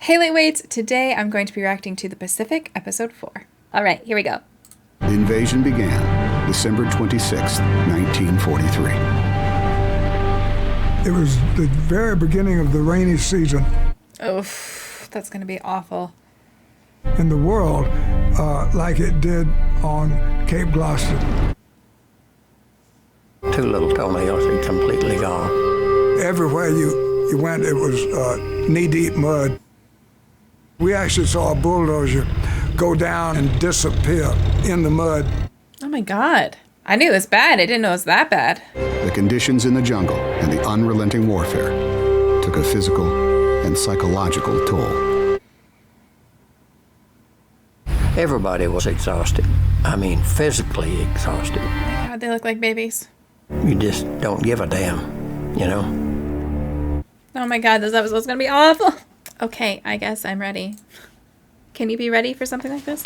Hey Lightweights, today I'm going to be reacting to The Pacific, Episode 4. Alright, here we go. The invasion began December 26, 1943. It was the very beginning of the rainy season Oof, that's going to be awful. in the world, like it did on Cape Gloucester. Too little told me I was completely gone. Everywhere you went, it was knee-deep mud. We actually saw a bulldozer go down and disappear in the mud. Oh my god. I knew it was bad. I didn't know it was that bad. The conditions in the jungle and the unrelenting warfare took a physical and psychological toll. Everybody was exhausted. I mean, physically exhausted. Oh my god, they look like babies. You just don't give a damn, you know? Oh my god, this episode's gonna be awful. Okay, I guess I'm ready. Can you be ready for something like this?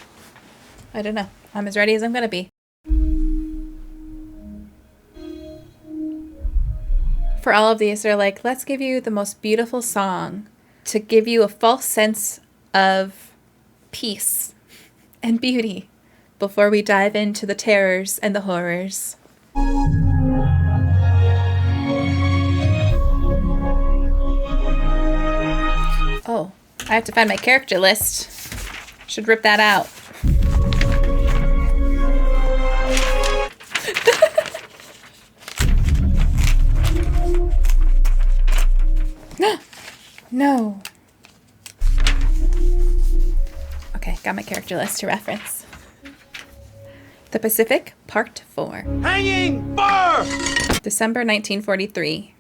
I don't know. I'm as ready as I'm gonna be. For all of these, they're like, let's give you the most beautiful song to give you a false sense of peace and beauty before we dive into the terrors and the horrors. Oh, I have to find my character list. Should rip that out. No. Okay, got my character list to reference. The Pacific, Part 4. Hanging fire! December 1943.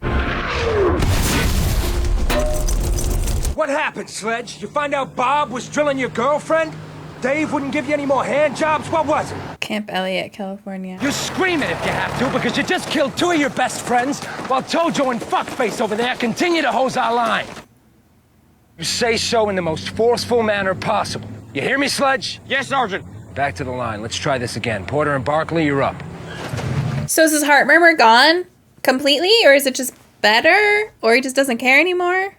What happened, Sledge? You find out Bob was drilling your girlfriend? Dave wouldn't give you any more hand jobs? What was it? Camp Elliott, California. You're screaming if you have to because you just killed two of your best friends while Tojo and Fuckface over there continue to hose our line. You say so in the most forceful manner possible. You hear me, Sledge? Yes, Sergeant. Back to the line. Let's try this again. Porter and Barkley, you're up. So is his heart murmur gone completely, or is it just better, or he just doesn't care anymore?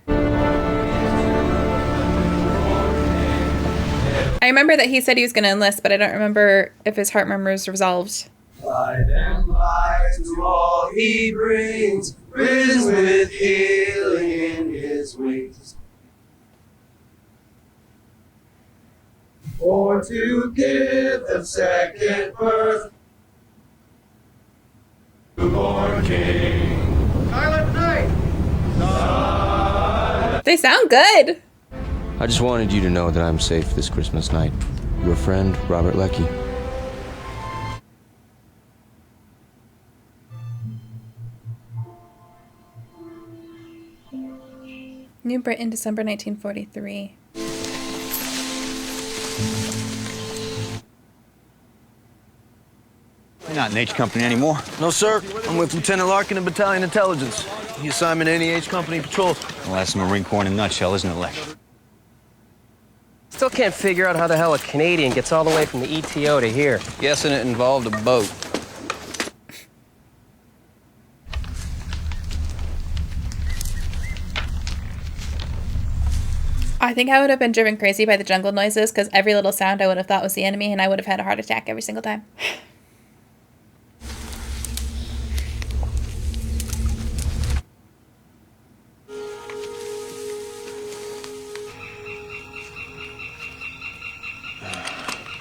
I remember that he said he was going to enlist, but I don't remember if his heart murmur is resolved. Light and life to all he brings, risen with healing in his wings. Born to give them second birth, newborn king. Silent night. They sound good. I just wanted you to know that I'm safe this Christmas night. Your friend, Robert Leckie. New Britain, December 1943. You're not in H Company anymore. No, sir. I'm with Lieutenant Larkin in Battalion Intelligence. He assigned me to any H Company patrols. Well, that's the Marine Corps in a nutshell, isn't it, Leck? Still can't figure out how the hell a Canadian gets all the way from the ETO to here. Guessing it involved a boat. I think I would have been driven crazy by the jungle noises because every little sound I would have thought was the enemy and I would have had a heart attack every single time.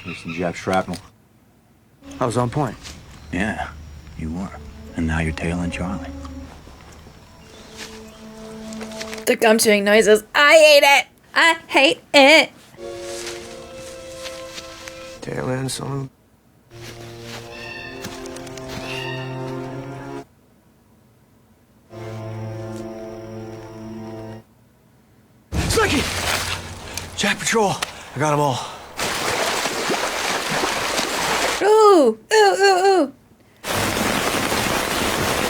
There's some Jap shrapnel. I was on point. Yeah, you were. And now you're tailing Charlie. The gum chewing noises. I hate it. I hate it. Tail end, son. Slicky! Jack Patrol. I got them all. Ooh, ooh, ooh, ooh.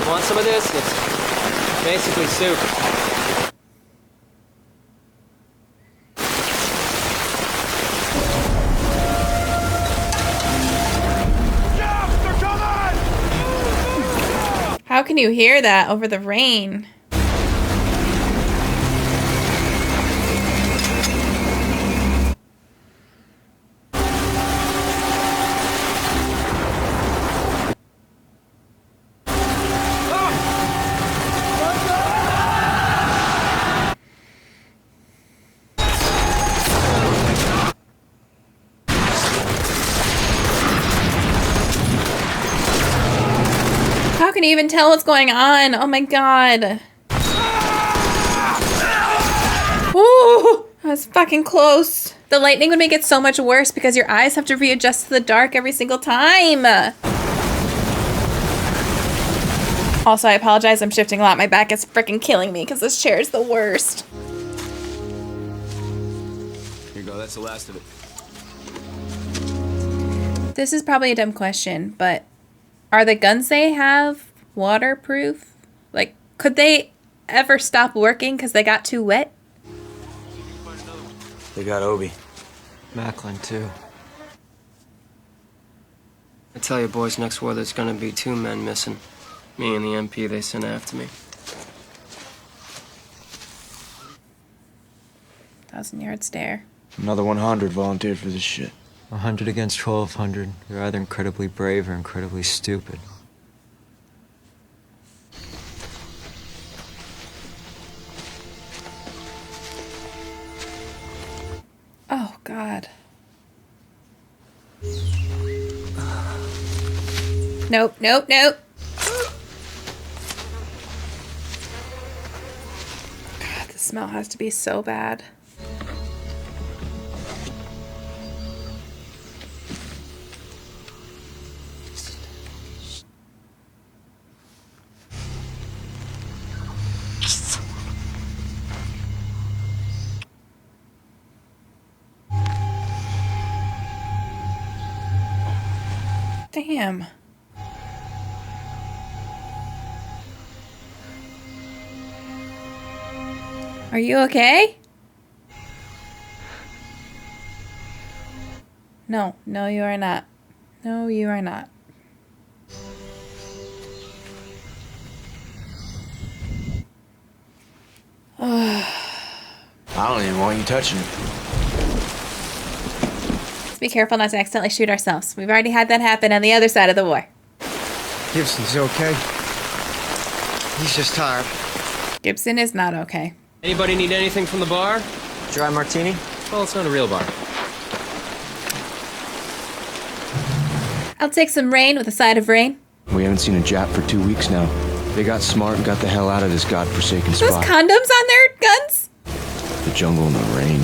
Want some of this? It's basically soup. How can you hear that over the rain? even tell what's going on. Oh my god. Ooh, that was fucking close. The lightning would make it so much worse because your eyes have to readjust to the dark every single time. Also, I apologize. I'm shifting a lot. My back is freaking killing me because this chair is the worst. Here you go. That's the last of it. This is probably a dumb question, but are the guns they have waterproof? Like, could they ever stop working because they got too wet? They got Obi. Macklin, too. I tell you, boys, next war there's gonna be 2 men missing. Me and the MP they sent after me. 1,000-yard stare. Another 100 volunteered for this shit. 100 against 1,200. You're either incredibly brave or incredibly stupid. Oh, God. Nope, nope, nope. God, the smell has to be so bad. Damn. Are you okay? No, no, you are not. No, you are not. I don't even want you touching it. Let's be careful not to accidentally shoot ourselves. We've already had that happen on the other side of the war. Gibson's okay. He's just tired. Gibson is not okay. Anybody need anything from the bar? Dry martini? Well, it's not a real bar. I'll take some rain with a side of rain. We haven't seen a Jap for 2 weeks now. They got smart and got the hell out of this godforsaken Those spot. condoms on their guns? The jungle and the rain.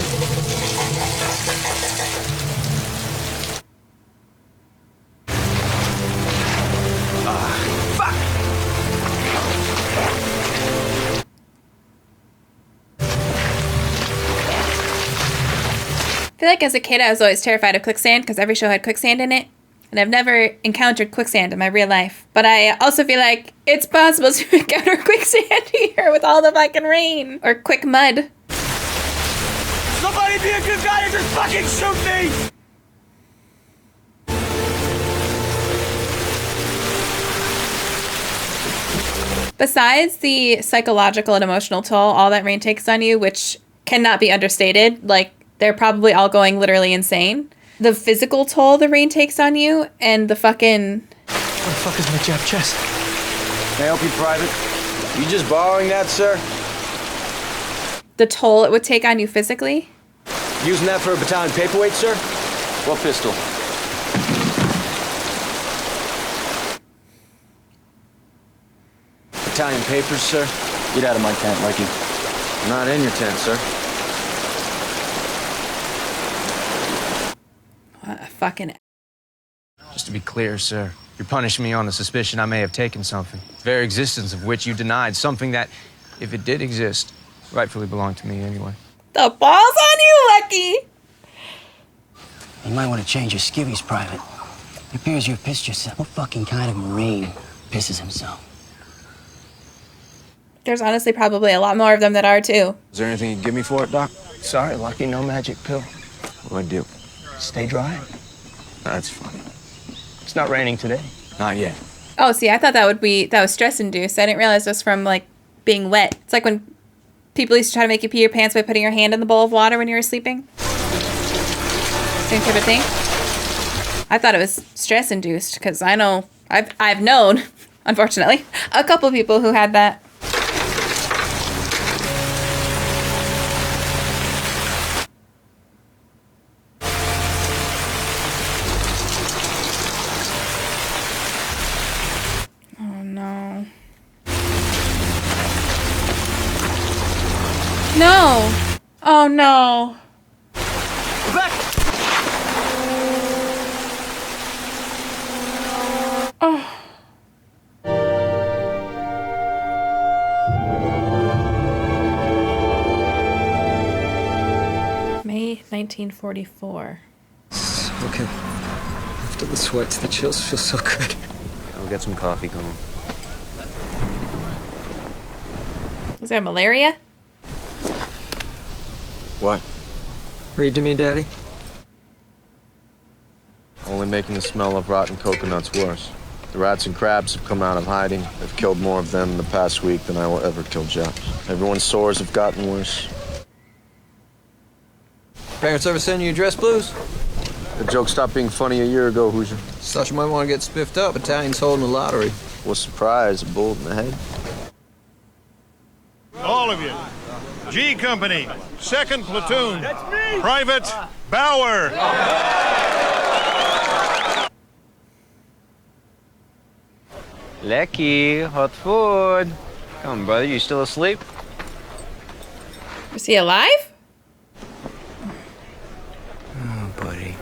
I feel like as a kid I was always terrified of quicksand because every show had quicksand in it. And I've never encountered quicksand in my real life. But I also feel like it's possible to encounter quicksand here with all the fucking rain. Or quick mud. Somebody be a good guy and just fucking shoot me! Besides the psychological and emotional toll all that rain takes on you, which cannot be understated, like they're probably all going literally insane. The physical toll the rain takes on you and the fucking... What the fuck is my Jap chest? Can I help you, Private? You just borrowing that, sir? the toll it would take on you physically. Using that for a battalion paperweight, sir? What pistol? Battalion papers, sir? Get out of my tent, Mikey. I'm not in your tent, sir. What a fucking... Just to be clear, sir, you're punishing me on the suspicion I may have taken something, the very existence of which you denied, something that, if it did exist, rightfully belonged to me anyway. The ball's on you, Lucky! You might want to change your skivvies, Private. It appears you've pissed yourself. What fucking kind of Marine pisses himself? There's honestly probably a lot more of them that are, too. Is there anything you can give me for it, Doc? Sorry, Lucky, no magic pill. What do I do? Stay dry. That's funny. It's not raining today. Not yet. Oh, see, I thought that was stress-induced. I didn't realize it was from, like, being wet. It's like when people used to try to make you pee your pants by putting your hand in the bowl of water when you were sleeping. Same type of thing. I thought it was stress-induced, because I know, I've known, unfortunately, a couple people who had that. Oh, no. Oh no. Oh. May 1944. Okay. After the sweats, the chills feel so good. I'll get some coffee going. Was there malaria? What? Read to me, Daddy. Only making the smell of rotten coconuts worse. The rats and crabs have come out of hiding. They've killed more of them in the past week than I will ever kill Japs. Everyone's sores have gotten worse. Parents ever send you dress blues? The joke stopped being funny a year ago, Hoosier. Thought you might want to get spiffed up. Italians holding the lottery. Was surprised, a bullet in the head. All of you. G Company, 2nd Platoon. That's me. Private Bauer. Lecky, hot food. Come on, brother, you still asleep? Is he alive? Oh, buddy.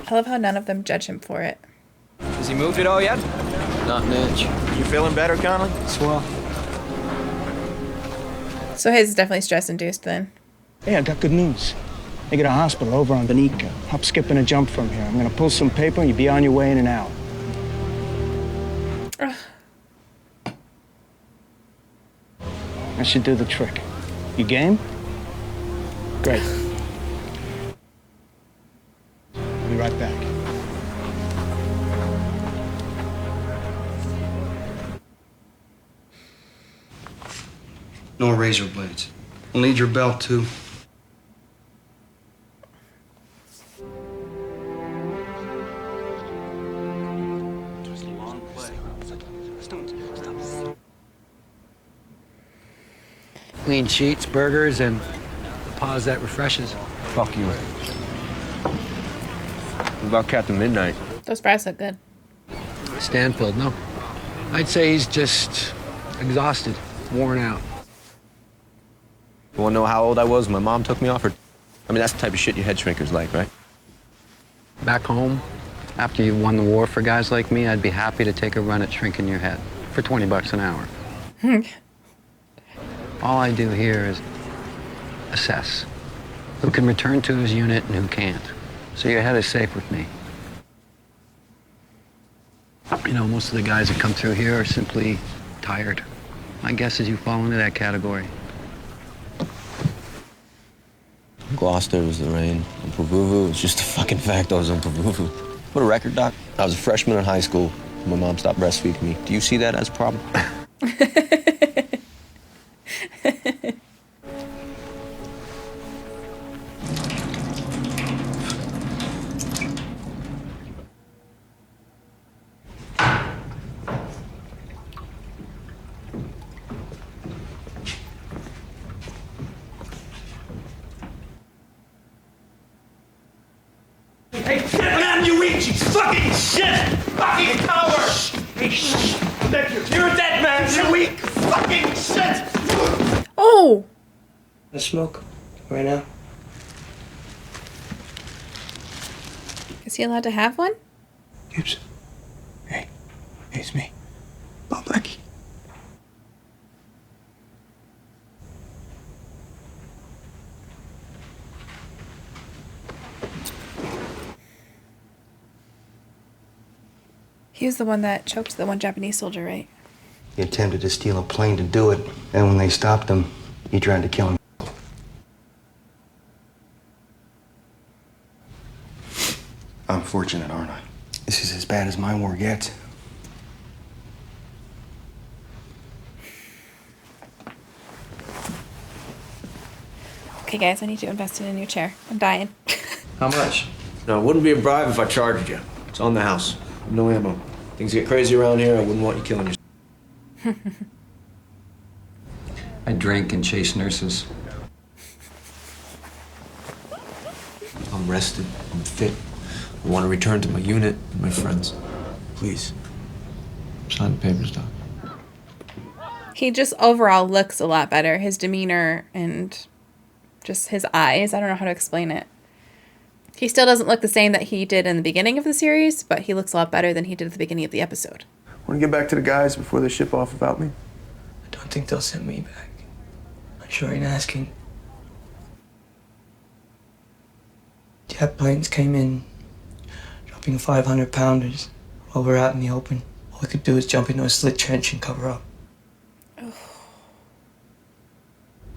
I love how none of them judge him for it. Has he moved at all yet? Not an inch. You feeling better, Conley? Swell. So his is definitely stress-induced then. Hey, I got good news. They got a hospital over on Benica. Hop, skip, and a jump from here. I'm gonna pull some paper and you'll be on your way in an hour. That should do the trick. You game? Great. I'll be right back. No razor blades. We'll need your belt, too. Clean sheets, burgers, and a pause that refreshes. Fuck you. What about Captain Midnight? Those fries look good. Stanfield, no. I'd say he's just exhausted, worn out. You wanna know how old I was when my mom took me off her? I mean, that's the type of shit your head shrinkers like, right? Back home, after you won the war for guys like me, I'd be happy to take a run at shrinking your head for 20 bucks an hour. All I do here is assess who can return to his unit and who can't. So your head is safe with me. You know, most of the guys that come through here are simply tired. My guess is you fall into that category. Gloucester was the rain. And Pavuvu was just a fucking fact I was on Pavuvu. What a record, Doc. I was a freshman in high school. My mom stopped breastfeeding me. Do you see that as a problem? Hey, get down, you eat, you fucking shit! Fucking coward! Hey, shh! Thank you. You're a dead man, you weak fucking shit! Oh! I smoke right now. Is he allowed to have one? Gibbs. Hey, it's me. Bob Blackie. He was the one that choked the one Japanese soldier, right? He attempted to steal a plane to do it, and when they stopped him, he tried to kill him. I'm fortunate, aren't I? This is as bad as my war gets. Okay, guys, I need you invested in a new chair. I'm dying. How much? No, it wouldn't be a bribe if I charged you. It's on the house. No ammo. Things get crazy around here. I wouldn't want you killing yourself. I drink and chase nurses. I'm rested. I'm fit. I want to return to my unit and my friends. Please. Sign the papers, Doc. He just overall looks a lot better. His demeanor and just his eyes. I don't know how to explain it. He still doesn't look the same that he did in the beginning of the series, but he looks a lot better than he did at the beginning of the episode. Want to get back to the guys before they ship off without me? I don't think they'll send me back. I'm sure ain't asking. Jet planes came in, dropping 500-pounders. While we're out in the open, all we could do is jump into a slit trench and cover up.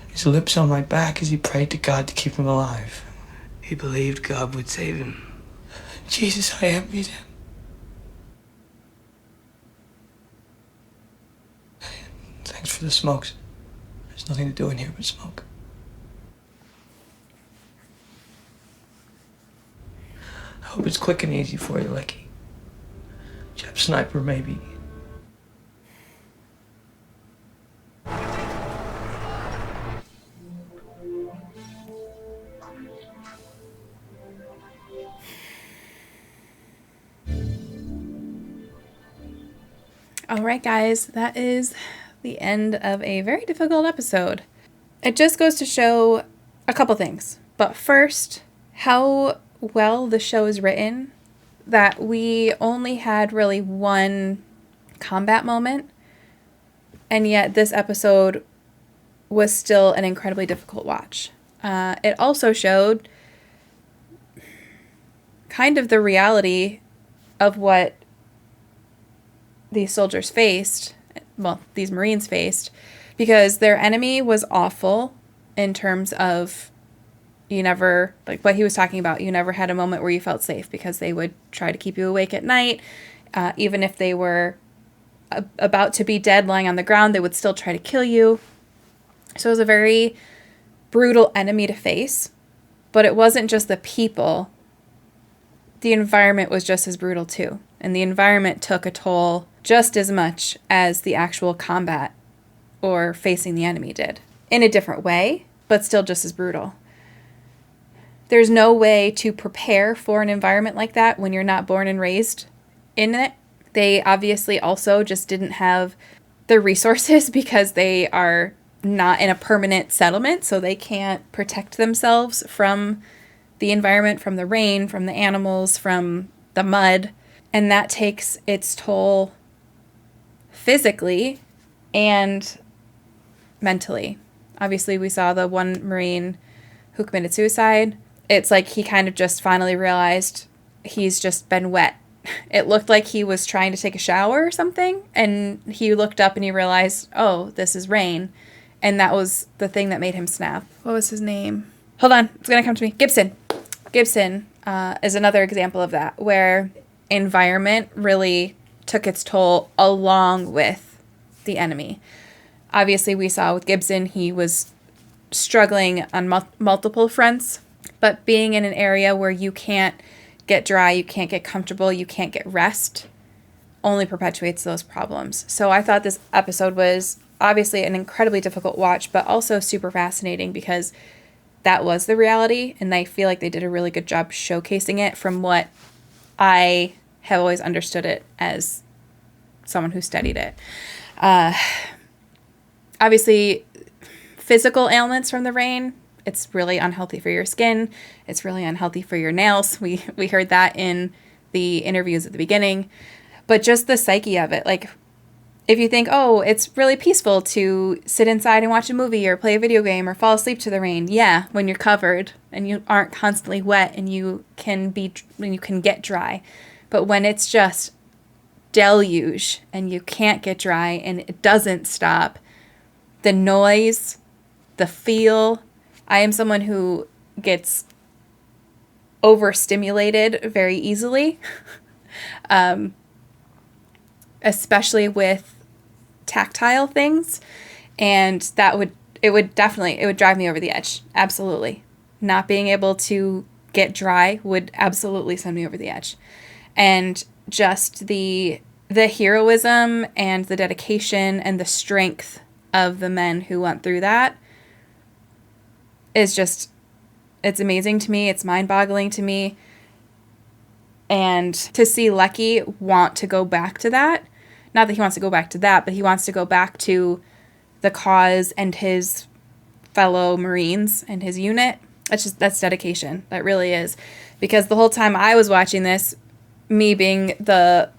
His lips on my back as he prayed to God to keep him alive. He believed God would save him. Jesus, I envied him. Thanks for the smokes. There's nothing to do in here but smoke. I hope it's quick and easy for you, Lecky. Jap sniper, maybe. All right, guys, that is the end of a very difficult episode. It just goes to show a couple things. But first, how well the show is written, that we only had really one combat moment, and yet this episode was still an incredibly difficult watch. It also showed kind of the reality of what these soldiers faced, well, these Marines faced, because their enemy was awful in terms of you never, like what he was talking about, you never had a moment where you felt safe because they would try to keep you awake at night. Even if they were about to be dead lying on the ground, they would still try to kill you. So it was a very brutal enemy to face, but it wasn't just the people. The environment was just as brutal too. And the environment took a toll just as much as the actual combat or facing the enemy did. In a different way, but still just as brutal. There's no way to prepare for an environment like that when you're not born and raised in it. They obviously also just didn't have the resources because they are not in a permanent settlement, so they can't protect themselves from the environment, from the rain, from the animals, from the mud. And that takes its toll physically and mentally. Obviously, we saw the one Marine who committed suicide. It's like he kind of just finally realized he's just been wet. It looked like he was trying to take a shower or something, and he looked up and he realized, oh, this is rain. And that was the thing that made him snap. What was his name? Hold on, it's gonna come to me. Gibson. Gibson is another example of that, where environment really took its toll along with the enemy. Obviously, we saw with Gibson, he was struggling on multiple fronts, but being in an area where you can't get dry, you can't get comfortable, you can't get rest, only perpetuates those problems. So I thought this episode was obviously an incredibly difficult watch, but also super fascinating because that was the reality, and I feel like they did a really good job showcasing it from what I have always understood it as someone who studied it. Obviously, physical ailments from the rain, it's really unhealthy for your skin. It's really unhealthy for your nails. We heard that in the interviews at the beginning. But just the psyche of it, like, if you think, oh, it's really peaceful to sit inside and watch a movie or play a video game or fall asleep to the rain. Yeah, when you're covered and you aren't constantly wet and you can get dry. But when it's just deluge and you can't get dry and it doesn't stop, the noise, the feel. I am someone who gets overstimulated very easily, especially with tactile things, and it would drive me over the edge. Absolutely. Not being able to get dry would absolutely send me over the edge. And just the heroism and the dedication and the strength of the men who went through that is just, it's amazing to me. It's mind-boggling to me. And to see Lecky want to go back to that, not that he wants to go back to that, but he wants to go back to the cause and his fellow Marines and his unit. That's dedication. That really is. Because the whole time I was watching this, me being the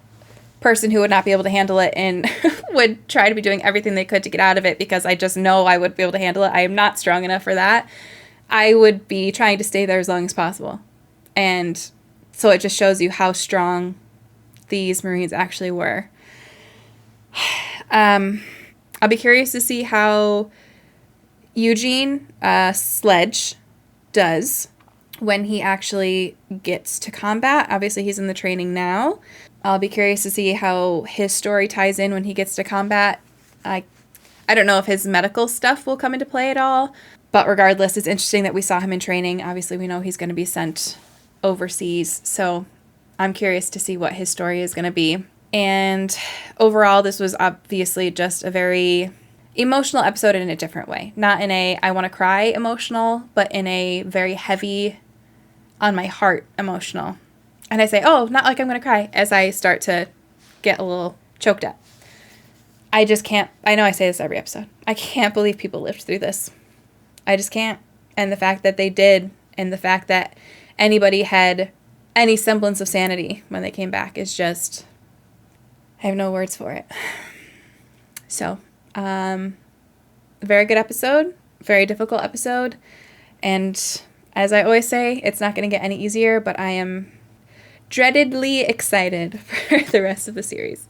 person who would not be able to handle it and would try to be doing everything they could to get out of it because I just know I would be able to handle it. I am not strong enough for that. I would be trying to stay there as long as possible. And so it just shows you how strong these Marines actually were. I'll be curious to see how Eugene Sledge does when he actually gets to combat. Obviously, he's in the training now. I'll be curious to see how his story ties in when he gets to combat. I don't know if his medical stuff will come into play at all, but regardless, it's interesting that we saw him in training. Obviously, we know he's going to be sent overseas, so I'm curious to see what his story is going to be. And overall, this was obviously just a very emotional episode in a different way. Not in a I want to cry emotional, but in a very heavy on my heart emotional. And I say, oh, not like I'm going to cry, as I start to get a little choked up. I just can't. I know I say this every episode. I can't believe people lived through this. I just can't. And the fact that they did, and the fact that anybody had any semblance of sanity when they came back is just, I have no words for it. So, very good episode, very difficult episode. And as I always say, it's not going to get any easier, but I am dreadedly excited for the rest of the series.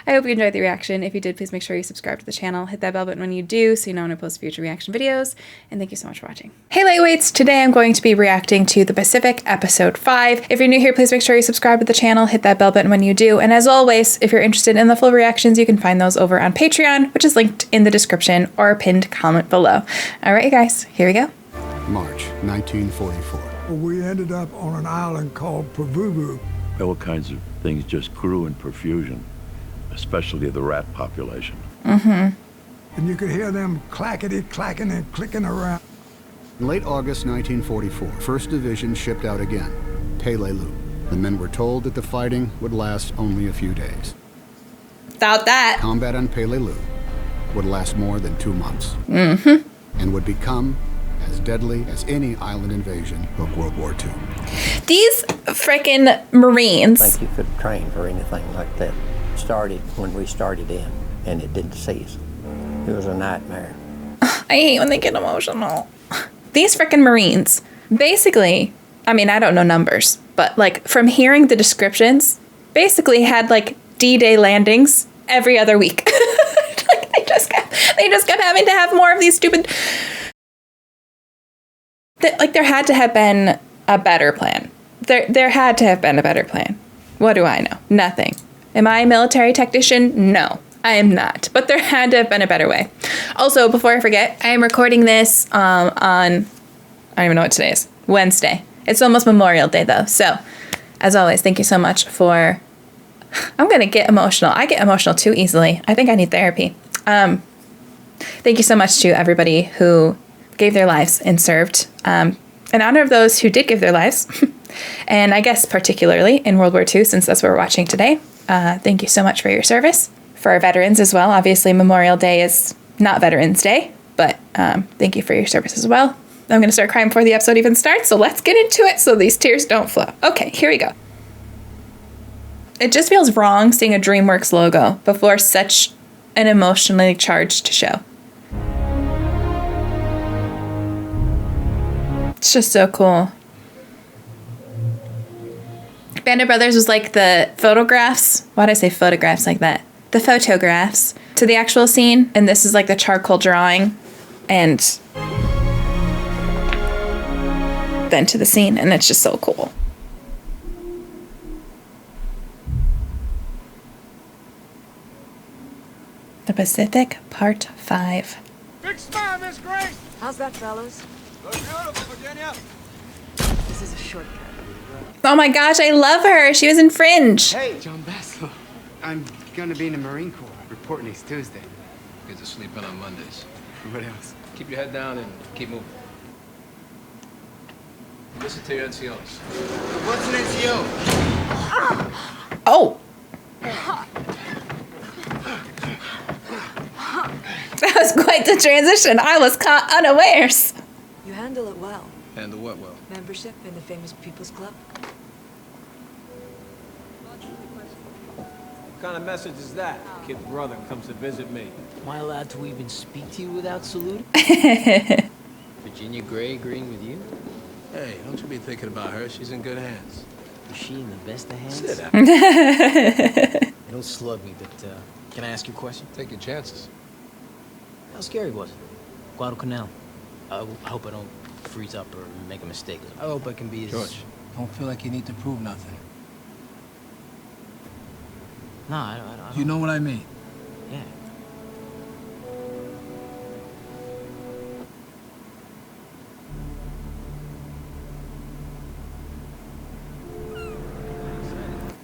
I hope you enjoyed the reaction. If you did, please make sure you subscribe to the channel. Hit that bell button when you do so you know when I post future reaction videos. And thank you so much for watching. Hey lightweights! Today I'm going to be reacting to The Pacific Episode 5. If you're new here, please make sure you subscribe to the channel. Hit that bell button when you do. And as always, if you're interested in the full reactions, you can find those over on Patreon, which is linked in the description or pinned comment below. Alright you guys, here we go. March 1944. We ended up on an island called Pavuvu. All kinds of things just grew in profusion, especially the rat population. And you could hear them clackety-clacking and clicking around. In late August 1944, 1st Division shipped out again, Peleliu. The men were told that the fighting would last only a few days. Without that, combat on Peleliu would last more than 2 months. And would become as deadly as any island invasion of World War II. These frickin' Marines. I think you could train for anything like that. Started when we started in, and it didn't cease. It was a nightmare. I hate when they get emotional. These frickin' Marines, basically, I mean, I don't know numbers, but like from hearing the descriptions, basically had like D-Day landings every other week. Like they just kept having to have more of these stupid. Like there had to have been a better plan. There had to have been a better plan. What do I know? Nothing. Am I a military technician? No, I am not. But there had to have been a better way. Also, before I forget, I am recording this on, I don't even know what today is, Wednesday. It's almost Memorial Day though. So, as always, thank you so much for, I'm going to get emotional. I get emotional too easily. I think I need therapy. Thank you so much to everybody who gave their lives and served. In honor of those who did give their lives, and I guess particularly in World War II, since that's what we're watching today, thank you so much for your service. For our veterans as well, obviously Memorial Day is not Veterans Day, but thank you for your service as well. I'm going to start crying before the episode even starts, so let's get into it so these tears don't flow. Okay, here we go. It just feels wrong seeing a DreamWorks logo before such an emotionally charged show. It's just so cool. Band of Brothers was like the photographs. Why did I say photographs like that? The photographs to the actual scene. And this is like the charcoal drawing. And then to the scene. And it's just so cool. The Pacific, Part 5. Big smile, Miss Grace! How's that, fellas? Look beautiful, Virginia. This is a shortcut. Oh my gosh, I love her. She was in Fringe. Hey, John Basslow. I'm gonna be in the Marine Corps. Report next Tuesday. Get to sleep in on Mondays. What else? Keep your head down and keep moving. Listen to your NCOs. What's an NCO? Oh. That was was quite the transition. I was caught unawares. You handle it well. Handle what well? Membership in the famous People's Club. What kind of message is that? Kid's brother comes to visit me. Am I allowed to even speak to you without saluting? Virginia Gray agreeing with you? Hey, don't you be thinking about her. She's in good hands. Is she in the best of hands? Sit down. Don't slug me, but can I ask you a question? Take your chances. How scary was it? Guadalcanal. I hope I don't freeze up or make a mistake. I hope I can be as... George, don't feel like you need to prove nothing. No, I don't. You know what I mean? Yeah.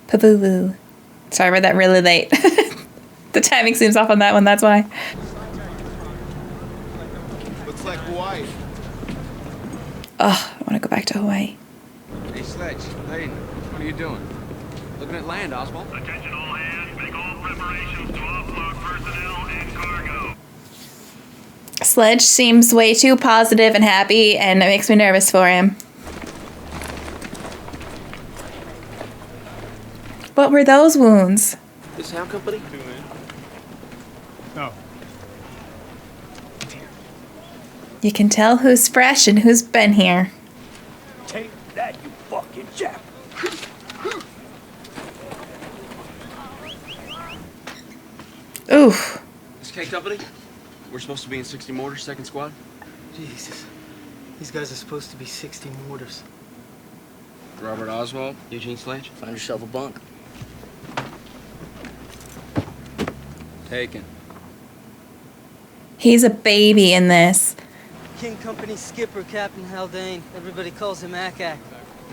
Paboo. Sorry, I read that really late. The timing seems off on that one, that's why. Looks like Hawaii. Oh, I want to go back to Hawaii. Hey, Sledge, Layden, what are you doing? Looking at land, Oswald. Attention all hands, make all preparations to offload personnel and cargo. Sledge seems way too positive and happy, and it makes me nervous for him. What were those wounds? This Hound Company? No. You can tell who's fresh and who's been here. Take that, you fucking Jap. Oof. This K Company? We're supposed to be in 60 mortars, second squad? Jesus. These guys are supposed to be 60 mortars. Robert Oswald, Eugene Sledge. Find yourself a bunk. Taken. He's a baby in this. King Company skipper, Captain Haldane. Everybody calls him Ack-Ack.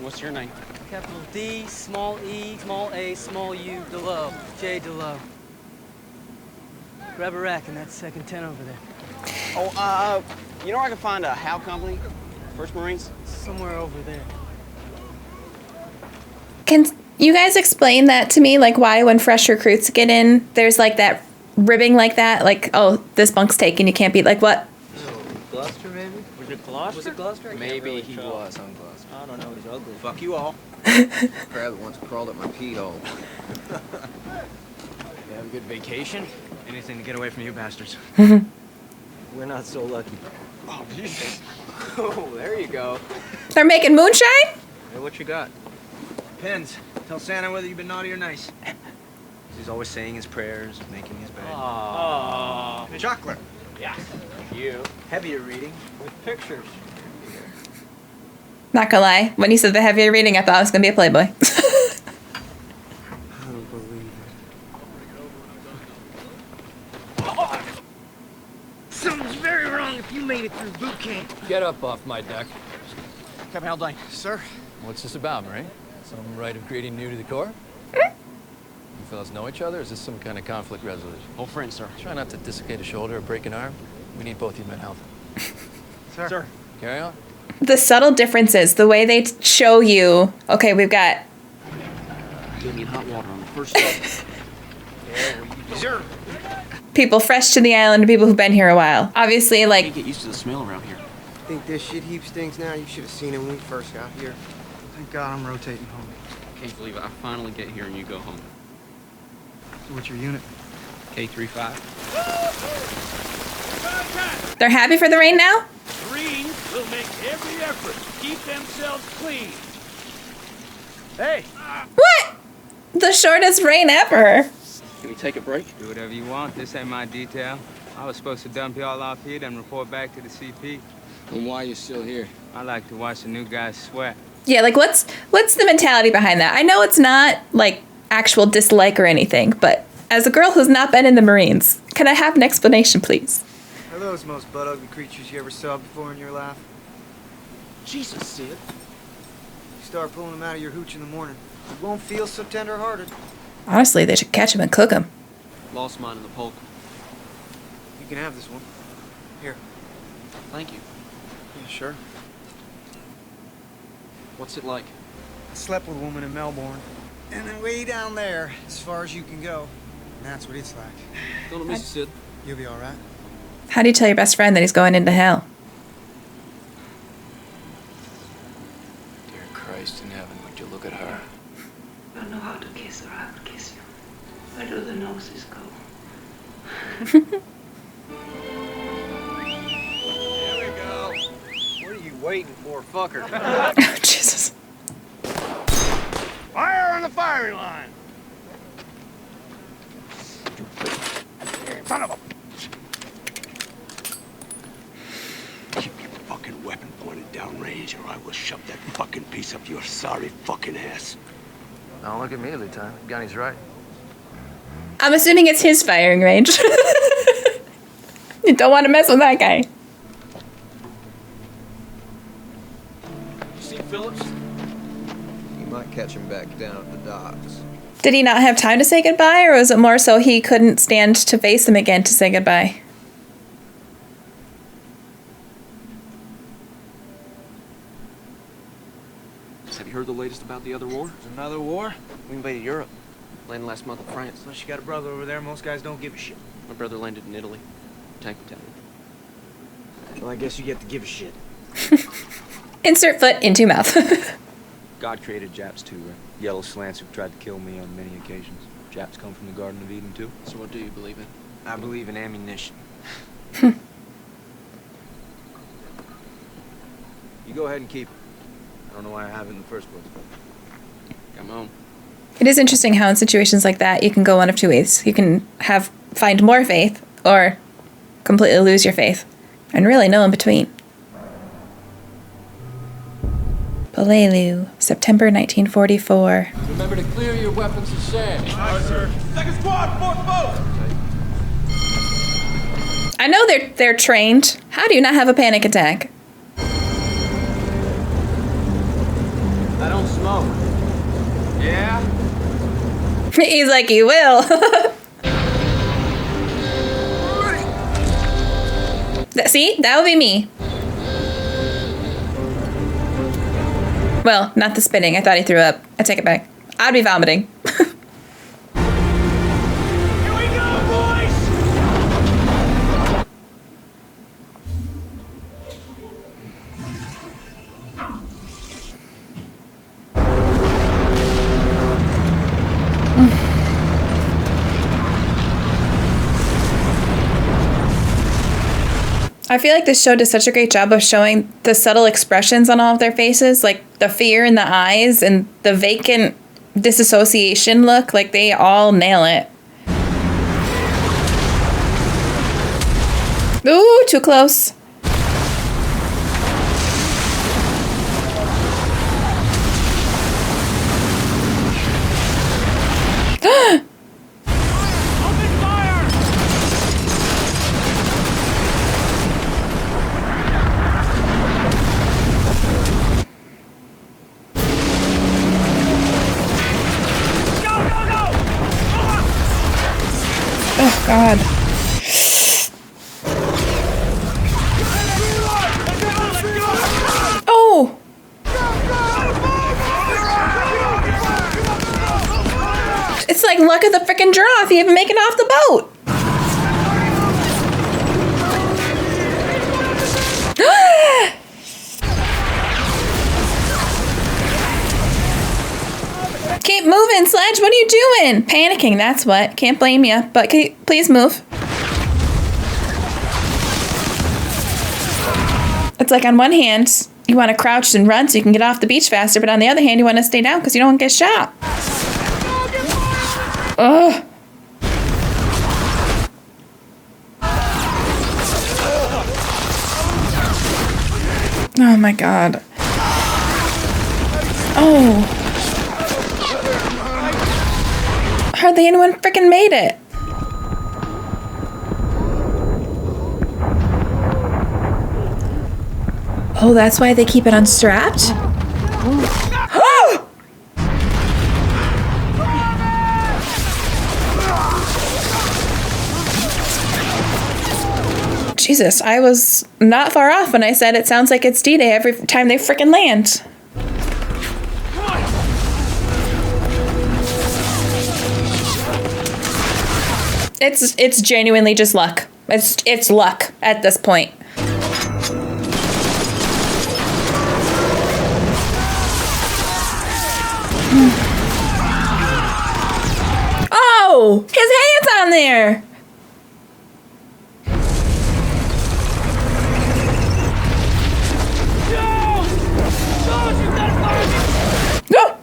What's your name? Capital D, small e, small a, small u, Delow. J. Delow. Grab a rack in that second tent over there. Oh, you know where I can find a Howe Company? First Marines? Somewhere over there. Can you guys explain that to me? Like why when fresh recruits get in, there's like that ribbing like that? Like, oh, this bunk's taken, you can't be like, what? Gloucester, maybe? Was it Gloucester? Was it Gloucester? Maybe he was on Gloucester. I don't know, he's ugly. Fuck you all. Crab that once crawled up my pee hole. You have a good vacation? Anything to get away from you bastards. We're not so lucky. Oh, Jesus. Oh, there you go. They're making moonshine? Hey, what you got? Pins. Tell Santa whether you've been naughty or nice. He's always saying his prayers, making his bed. Aww. Chocolate. Yeah. You. Heavier reading with pictures. Not gonna lie, when you said the heavier reading, I thought I was gonna be a Playboy. I don't believe it. Something's very wrong if you made it through boot camp. Get up off my deck. Captain Haldane. Sir? What's this about, Marine? Some right of greeting new to the Corps? You fellas know each other? Or is this some kind of conflict resolution? Old friend, sir. Try not to dislocate a shoulder or break an arm. We need both of you men healthy. Sir. Carry on. The subtle differences, the way they show you, okay, we've got Give me hot water on the first day. Sir. people fresh to the island and people who've been here a while. Obviously, You like, get used to the smell around here. Think this shit heap stinks now? You should have seen it when we first got here. Thank God I'm rotating home. Can't believe it. I finally get here and you go home. So what's your unit? K-35. they're happy for the rain now? Marines will make every effort to keep themselves clean. Hey! What? The shortest rain ever. Can we take a break? Do whatever you want. This ain't my detail. I was supposed to dump y'all off here, then report back to the CP. And why are you still here? I like to watch the new guys sweat. Yeah, like what's the mentality behind that? I know it's not like actual dislike or anything, but as a girl who's not been in the Marines, can I have an explanation, please? Are those the most butt-ugly creatures you ever saw before in your life? Jesus, Sid. You start pulling them out of your hooch in the morning, you won't feel so tender-hearted. Honestly, they should catch him and cook him. Lost mine in the polk. You can have this one. Here. Thank you. Yeah, sure. What's it like? I slept with a woman in Melbourne. And then way down there, as far as you can go. And that's what it's like. Gonna miss you, Sid. You'll be all right. How do you tell your best friend that he's going into hell? Dear Christ in heaven, would you look at her? I don't know how to kiss her. I would kiss you. Where do the noses go? There we go. What are you waiting for, fucker? Oh, Jesus. Fire on the firing line! Son of a... Keep your fucking weapon pointed downrange, or I will shove that fucking piece up your sorry fucking ass. Don't look at me, Lieutenant. Gunny's right. I'm assuming it's his firing range. You don't want to mess with that guy. You see Phillips? You might catch him back down at the docks. Did he not have time to say goodbye, or was it more so he couldn't stand to face them again to say goodbye? Have you heard the latest about the other war? There's another war? We invaded Europe. Landed last month in France. Unless you got a brother over there, most guys don't give a shit. My brother landed in Italy. Tank battalion. Well, I guess you get to give a shit. Insert foot into mouth. God created Japs too, right? Yellow slants who've tried to kill me on many occasions. Japs come from the Garden of Eden too. So what do you believe in? I believe in ammunition. You go ahead and keep it. I don't know why I have it in the first place. Come on. It is interesting how in situations like that you can go one of two ways. You can find more faith or completely lose your faith. And really no in between. Pelelu, September 1944. Remember to clear your weapons and sand. Aye, sir. Second squad, fourth boat! I know they're trained. How do you not have a panic attack? I don't smoke. Yeah? He's like, you will. See? That would be me. Well, not the spitting. I thought he threw up. I take it back. I'd be vomiting. I feel like this show does such a great job of showing the subtle expressions on all of their faces, like the fear in the eyes and the vacant disassociation look. Like they all nail it. Ooh, too close. Oh, God. Oh! It's like luck of the frickin' draw if you even make it off the boat. Keep moving, Sledge. What are you doing? Panicking, that's what. Can't blame you. But can you please move? It's like on one hand, you want to crouch and run so you can get off the beach faster, but on the other hand, you want to stay down because you don't want to get shot. Ugh. Oh my God. Oh. Hardly anyone frickin' made it. Oh, that's why they keep it unstrapped? Oh! Jesus, I was not far off when I said it sounds like it's D-Day every time they frickin' land. It's genuinely just luck. It's luck at this point. Oh, his hand's on there. No.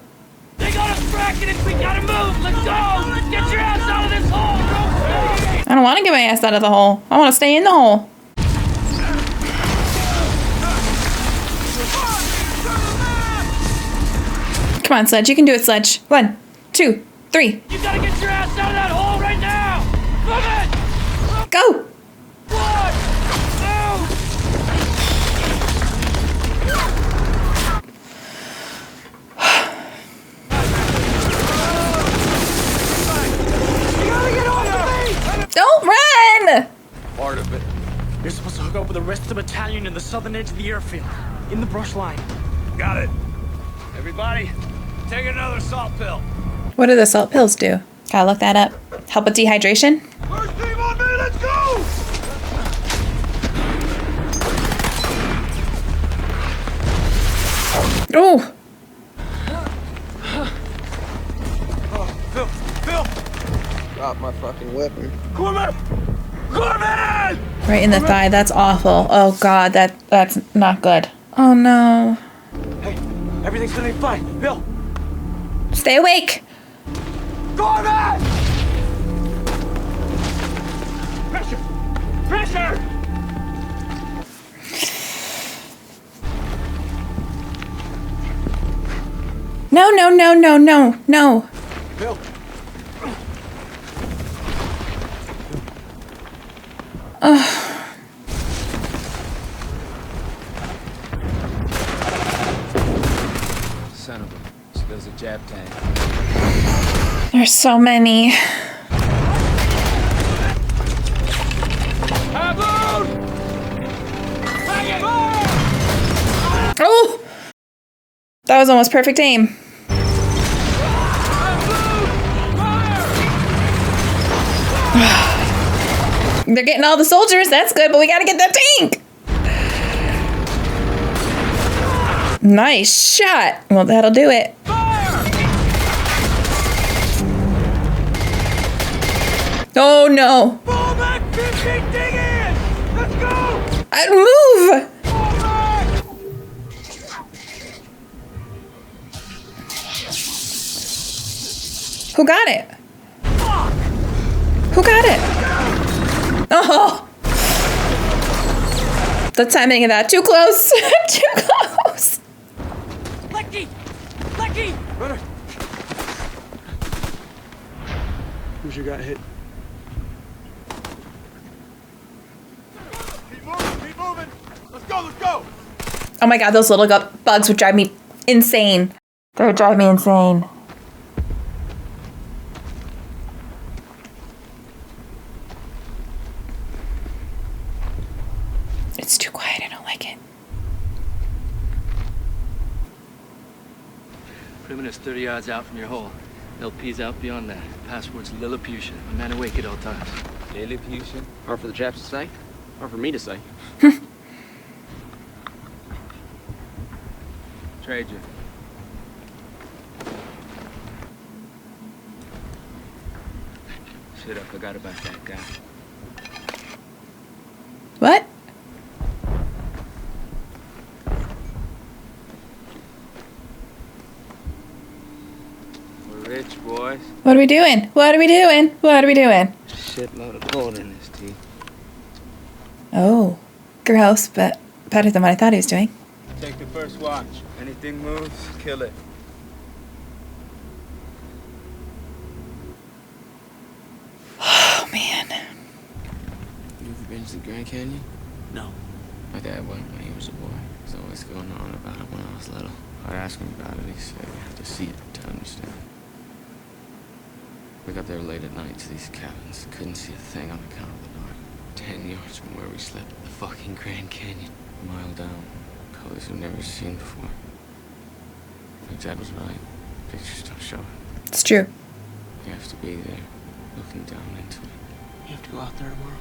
They got us bracketed. We gotta move. Let's go. Let's get your ass out of this hole. I don't want to get my ass out of the hole. I want to stay in the hole. Come on, Sledge. You can do it, Sledge. 1, 2, 3. You gotta get your ass out of that hole right now. Move it. Go. 1, 2. Don't run! Part of it. You're supposed to hook up with the rest of the battalion in the southern edge of the airfield, in the brush line. Got it. Everybody, take another salt pill. What do the salt pills do? Gotta look that up. Help with dehydration? First team on me, let's go! Oh! Phil! Drop my fucking weapon. Gorman! Gorman! Right in the thigh. That's awful. Oh god, that's not good. Oh no. Hey, everything's gonna be fine. Bill! Stay awake! Gorman! Pressure! Pressure! No, no, no, no, no, no. Bill! Ugh. Son of a... So there's a jab tank. There's so many. Oh! That was almost perfect aim. They're getting all the soldiers, that's good, but we gotta get that tank! Nice shot! Well, that'll do it. Oh no! Fall back 15, dig in! Let's go! Move! Who got it? Who got it? Oh! The timing of that, too close! Too close! Lecky! Lecky! Who's your guy hit? Keep moving! Let's go, let's go! Oh my god, those little bugs would drive me insane. They would drive me insane. It's too quiet, I don't like it. Perimeter's 30 yards out from your hole. LP's out beyond that. Password's Lilliputian. A man awake at all times. Lilliputian? Hard for the Japs to say? Hard for me to say. Trade you. Shit, I forgot about that guy. What? We're rich, boys. What are we doing? What are we doing? What are we doing? Shitload of gold in this tea. Oh, gross, but better than what I thought he was doing. Take the first watch. Anything moves, kill it. Oh, man. You ever been to the Grand Canyon? No. My dad went when he was a boy. He's always going on about it when I was little. I'd ask him about it, he said you have to see it to understand. We got there late at night to these cabins. Couldn't see a thing on account of the dark. 10 yards from where we slept, the fucking Grand Canyon. A mile down. Colors we've never seen before. My dad was right. Pictures don't show it. It's true. You have to be there, looking down into it. You have to go out there tomorrow.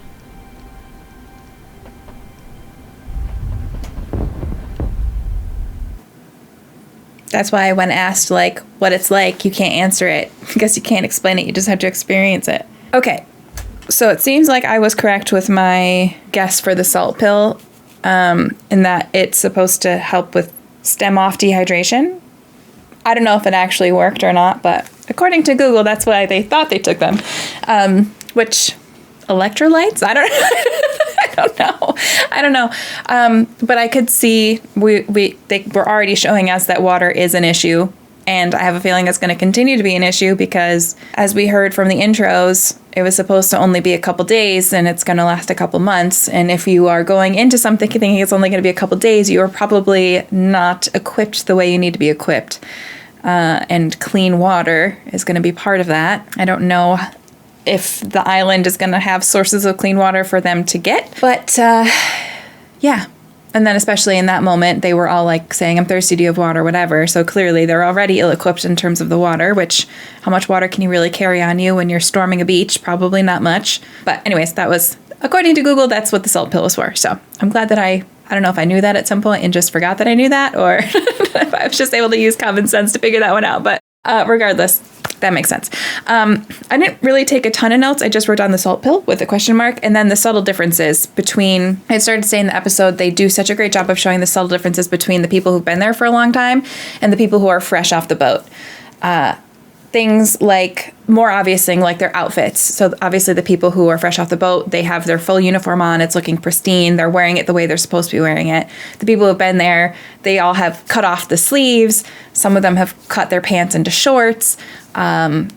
That's why when asked, like, what it's like, you can't answer it because you can't explain it. You just have to experience it. Okay, so it seems like I was correct with my guess for the salt pill, in that it's supposed to help with stem off dehydration. I don't know if it actually worked or not, but according to Google, that's why they thought they took them. Which, electrolytes? I don't know. But I could see they were already showing us that water is an issue. And I have a feeling it's going to continue to be an issue because, as we heard from the intros, it was supposed to only be a couple days and it's going to last a couple months. And if you are going into something thinking it's only going to be a couple days, you are probably not equipped the way you need to be equipped. And clean water is going to be part of that. I don't know if the island is going to have sources of clean water for them to get. But, yeah. And then especially in that moment, they were all like saying, I'm thirsty, do you have water, whatever. So clearly they're already ill-equipped in terms of the water, which how much water can you really carry on you when you're storming a beach? Probably not much. But anyways, that was, according to Google, that's what the salt pill was for. So I'm glad that I don't know if I knew that at some point and just forgot that I knew that, or if I was just able to use common sense to figure that one out. But regardless, that makes sense. I didn't really take a ton of notes. I just wrote down the salt pill with a question mark, and then the subtle differences between, I started to say in the episode, they do such a great job of showing the subtle differences between the people who've been there for a long time and the people who are fresh off the boat. Things like, more obvious thing, like their outfits. So obviously the people who are fresh off the boat, they have their full uniform on. It's looking pristine. They're wearing it the way they're supposed to be wearing it. The people who've been there, they all have cut off the sleeves. Some of them have cut their pants into shorts. A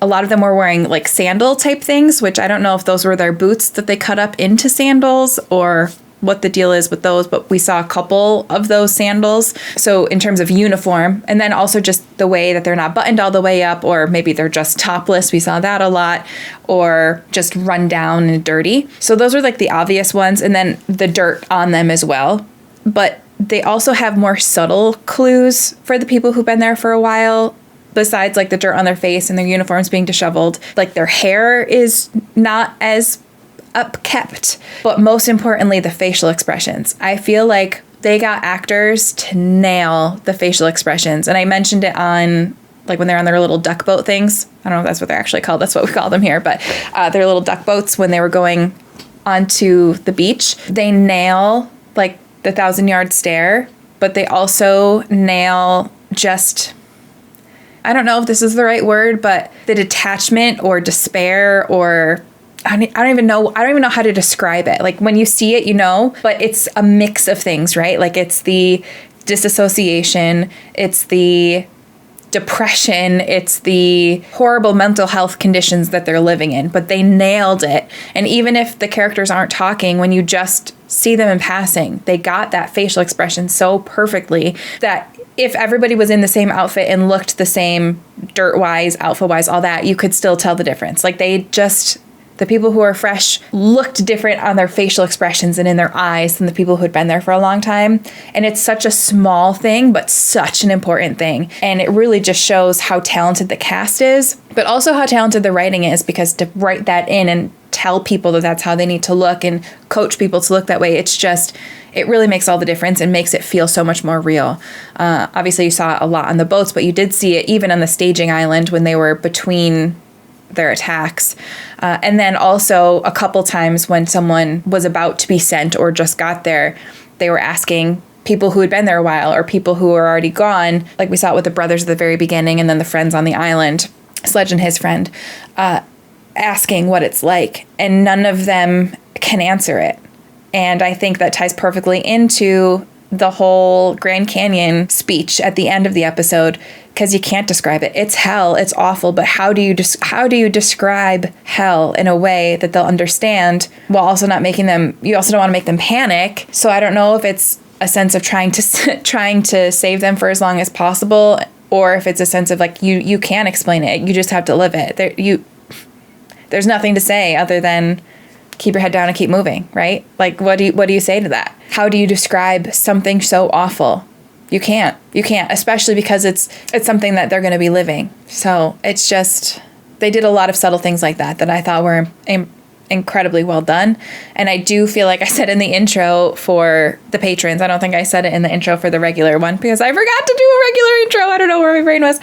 lot of them were wearing like sandal type things, which I don't know if those were their boots that they cut up into sandals or what the deal is with those, but we saw a couple of those sandals. So in terms of uniform, and then also just the way that they're not buttoned all the way up, or maybe they're just topless. We saw that a lot, or just run down and dirty. So those are like the obvious ones. And then the dirt on them as well. But they also have more subtle clues for the people who've been there for a while. Besides like the dirt on their face and their uniforms being disheveled, like their hair is not as upkept, but most importantly, the facial expressions. I feel like they got actors to nail the facial expressions. And I mentioned it on, like when they're on their little duck boat things. I don't know if that's what they're actually called. That's what we call them here. But their little duck boats when they were going onto the beach. They nail like the 1,000-yard stare, but they also nail just, I don't know if this is the right word, but the detachment or despair, or I don't even know how to describe it. Like when you see it, you know, but it's a mix of things, right? Like it's the disassociation, it's the depression, it's the horrible mental health conditions that they're living in, but they nailed it. And even if the characters aren't talking, when you just see them in passing, they got that facial expression so perfectly that if everybody was in the same outfit and looked the same dirt-wise, outfit-wise, all that, you could still tell the difference. Like the people who are fresh looked different on their facial expressions and in their eyes than the people who had been there for a long time. And it's such a small thing, but such an important thing. And it really just shows how talented the cast is, but also how talented the writing is, because to write that in and tell people that that's how they need to look and coach people to look that way, it really makes all the difference and makes it feel so much more real. Obviously, you saw it a lot on the boats, but you did see it even on the staging island when they were between their attacks. And then also a couple times when someone was about to be sent or just got there, they were asking people who had been there a while or people who were already gone, like we saw it with the brothers at the very beginning and then the friends on the island, Sledge and his friend, asking what it's like. And none of them can answer it. And I think that ties perfectly into the whole Grand Canyon speech at the end of the episode, because you can't describe it. It's hell. It's awful. But how do you describe hell in a way that they'll understand while also not making them? You also don't want to make them panic. So I don't know if it's a sense of trying to save them for as long as possible, or if it's a sense of like you can't explain it. You just have to live it. There's nothing to say other than keep your head down and keep moving, right? Like, what do you say to that? How do you describe something so awful? You can't, especially because it's something that they're going to be living. So it's just, they did a lot of subtle things like that I thought were incredibly well done. And I do feel like I said in the intro for the patrons, I don't think I said it in the intro for the regular one because I forgot to do a regular intro. I don't know where my brain was.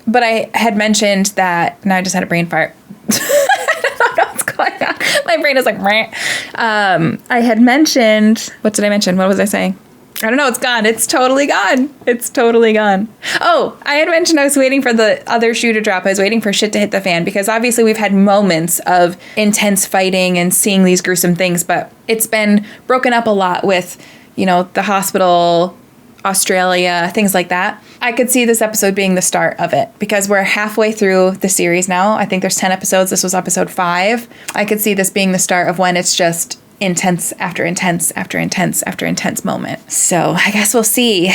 But I had mentioned that, now I just had a brain fart. I don't know what's going on. My brain is like, meh. I had mentioned, what did I mention? What was I saying? I don't know. It's gone. It's totally gone. It's totally gone. Oh, I had mentioned I was waiting for the other shoe to drop. I was waiting for shit to hit the fan because obviously we've had moments of intense fighting and seeing these gruesome things, but it's been broken up a lot with, you know, the hospital, Australia, things like that. I could see this episode being the start of it because we're halfway through the series now. I think there's 10 episodes. This was episode 5. I could see this being the start of when it's just intense after intense after intense after intense moment. So I guess we'll see.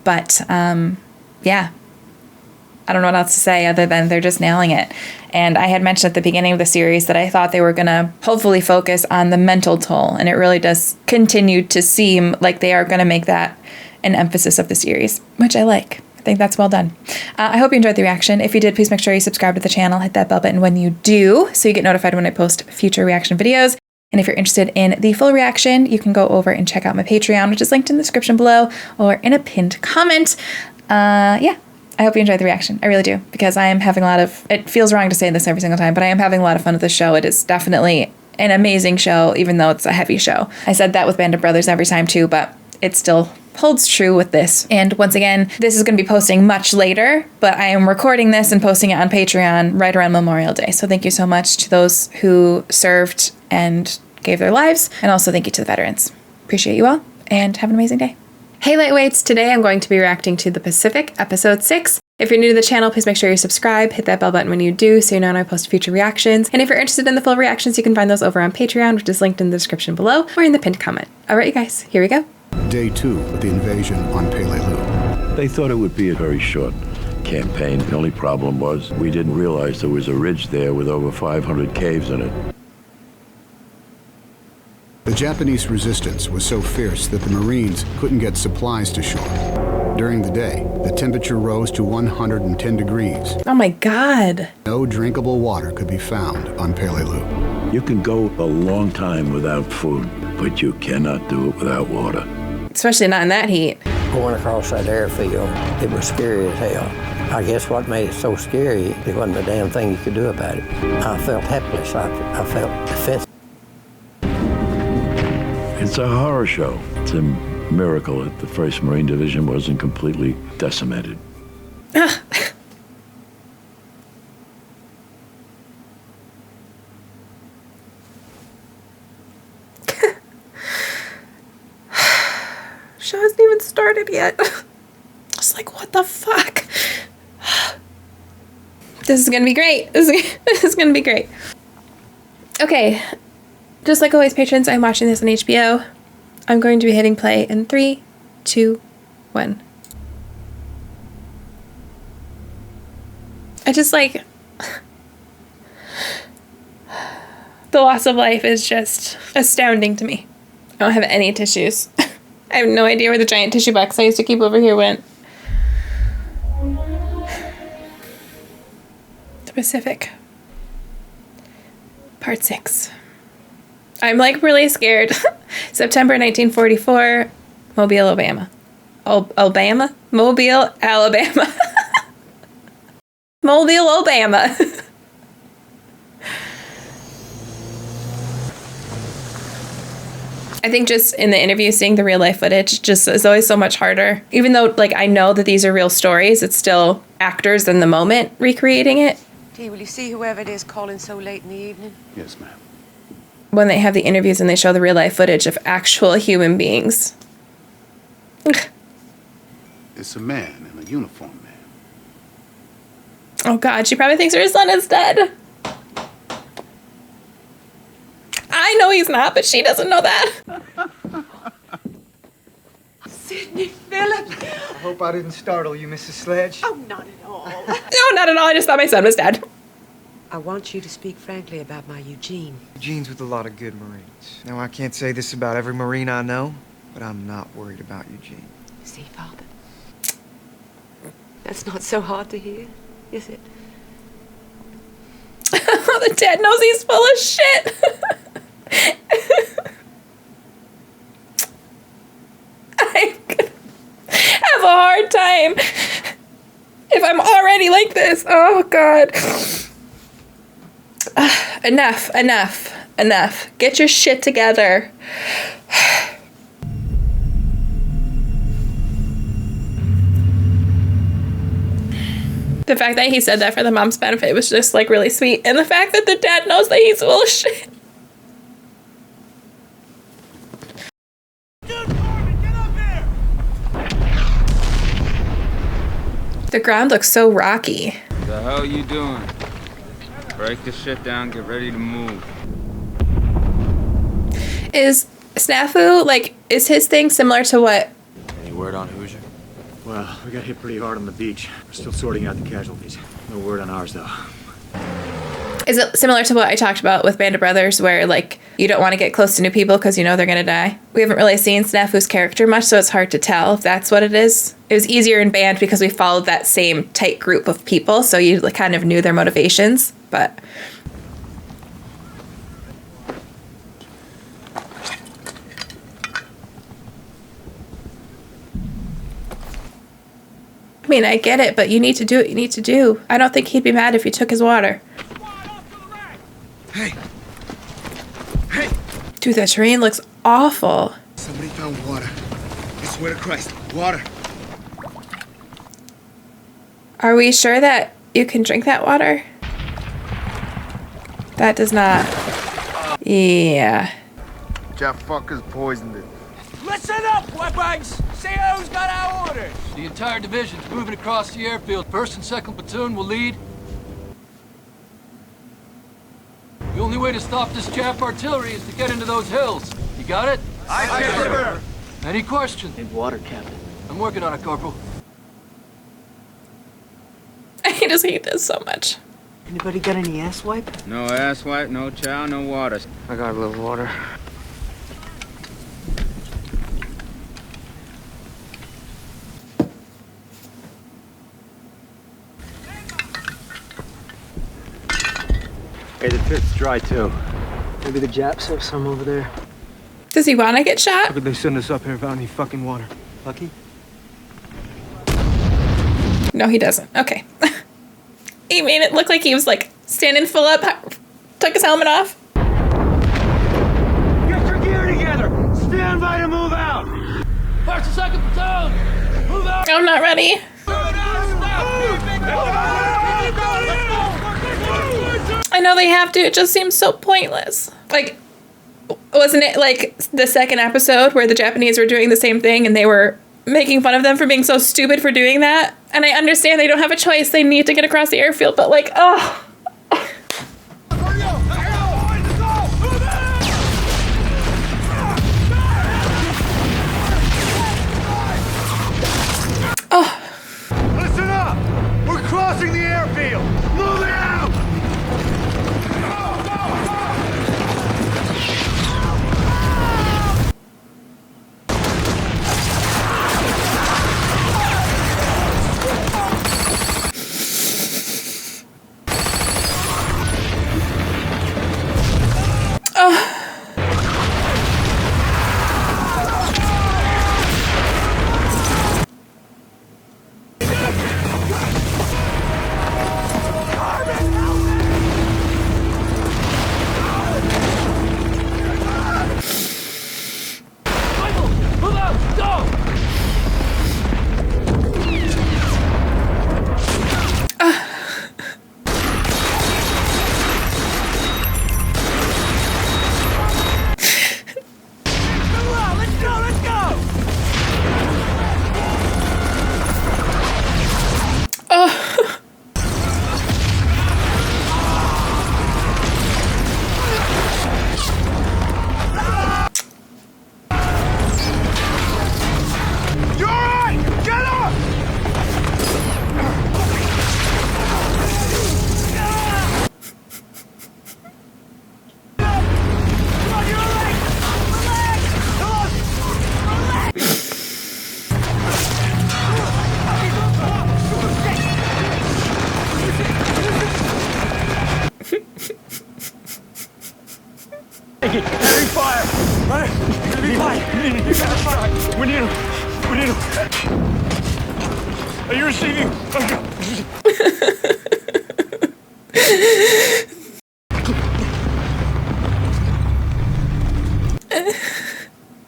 But yeah, I don't know what else to say other than they're just nailing it. And I had mentioned at the beginning of the series that I thought they were going to hopefully focus on the mental toll. And it really does continue to seem like they are going to make that an emphasis of the series, which I like. I think that's well done. I hope you enjoyed the reaction. If you did, please make sure you subscribe to the channel. Hit that bell button when you do so you get notified when I post future reaction videos. And if you're interested in the full reaction, you can go over and check out my Patreon, which is linked in the description below or in a pinned comment. Yeah, I hope you enjoyed the reaction. I really do, because I am having a lot of, it feels wrong to say this every single time, but I am having a lot of fun with this show. It is definitely an amazing show, even though it's a heavy show. I said that with Band of Brothers every time too, but it still holds true with this. And once again, this is going to be posting much later, but I am recording this and posting it on Patreon right around Memorial Day. So thank you so much to those who served and gave their lives. And also thank you to the veterans. Appreciate you all and have an amazing day. Hey lightweights, today I'm going to be reacting to The Pacific, episode 6. If you're new to the channel, please make sure you subscribe, hit that bell button when you do so you know when I post future reactions. And if you're interested in the full reactions, you can find those over on Patreon, which is linked in the description below or in the pinned comment. All right, you guys, here we go. Day 2 of the invasion on Peleliu. They thought it would be a very short campaign. The only problem was we didn't realize there was a ridge there with over 500 caves in it. The Japanese resistance was so fierce that the Marines couldn't get supplies to shore. During the day, the temperature rose to 110 degrees. Oh my God. No drinkable water could be found on Peleliu. You can go a long time without food, but you cannot do it without water. Especially not in that heat. Going across that airfield, it was scary as hell. I guess what made it so scary, there wasn't a damn thing you could do about it. I felt helpless. I felt defenseless. It's a horror show. It's a miracle that the 1st Marine Division wasn't completely decimated. Show hasn't even started yet. Just like, what the fuck? This is gonna be great. This is gonna be great. Okay, just like always, patrons, I'm watching this on HBO. I'm going to be hitting play in 3, 2, 1. I just like, the loss of life is just astounding to me. I don't have any tissues. I have no idea where the giant tissue box I used to keep over here went. The Pacific. Part 6. I'm like really scared. September 1944, Mobile, Alabama. Alabama? Mobile, Alabama. Mobile, Alabama. I think just in the interview, seeing the real life footage just is always so much harder. Even though, like, I know that these are real stories, it's still actors in the moment recreating it. T, will you see whoever it is calling so late in the evening? Yes, ma'am. When they have the interviews and they show the real life footage of actual human beings. It's a man in a uniform, ma'am. Oh God, she probably thinks her son is dead. I know he's not, but she doesn't know that. Sidney Phillips. I hope I didn't startle you, Mrs. Sledge. Oh, not at all. No, not at all. I just thought my son was dead. I want you to speak frankly about my Eugene. Eugene's with a lot of good Marines. Now, I can't say this about every Marine I know, but I'm not worried about Eugene. See, Father, that's not so hard to hear, is it? The The dad knows he's full of shit. I'm gonna have a hard time if I'm already like this. Oh, God. Enough. Get your shit together. The fact that he said that for the mom's benefit was just like really sweet. And the fact that the dad knows that he's full of shit. The ground looks so rocky. What the hell you doing? Break the shit down, get ready to move. Is Snafu, like, is his thing similar to what? Any word on Hoosier? Well, we got hit pretty hard on the beach. We're still sorting out the casualties. No word on ours, though. Is it similar to what I talked about with Band of Brothers, where, like, you don't want to get close to new people because you know they're going to die? We haven't really seen Snafu's character much, so it's hard to tell if that's what it is. It was easier in Band because we followed that same tight group of people, so you kind of knew their motivations, but... I mean, I get it, but you need to do what you need to do. I don't think he'd be mad if you took his water. Hey! Dude, that terrain looks awful. Somebody found water. I swear to Christ, water. Are we sure that you can drink that water? That does not... Yeah. That fucker's poisoned it. Listen up, wetbags! See who's got our orders! The entire division's moving across the airfield. 1st and 2nd platoon will lead. The only way to stop this Jap artillery is to get into those hills. You got it? Aye, sir. Any questions? Need water, Captain. I'm working on it, Corporal. I just hate this so much. Anybody got any ass wipe? No ass wipe, no chow, no water. I got a little water. Hey, the pit's dry, too. Maybe the Japs have some over there. Does he want to get shot? How could they send us up here without any fucking water? Lucky? No, he doesn't. Okay. He made it look like he was, like, standing full up, took his helmet off. Get your gear together! Stand by to move out! 1st and 2nd platoon! Move out! I'm not ready. I know they have to. It just seems so pointless. Like, wasn't it like the second episode where the Japanese were doing the same thing and they were making fun of them for being so stupid for doing that? And I understand they don't have a choice. They need to get across the airfield, but like, oh. Listen up! We're crossing the airfield! Move it out! We need him. We need him. Are you receiving?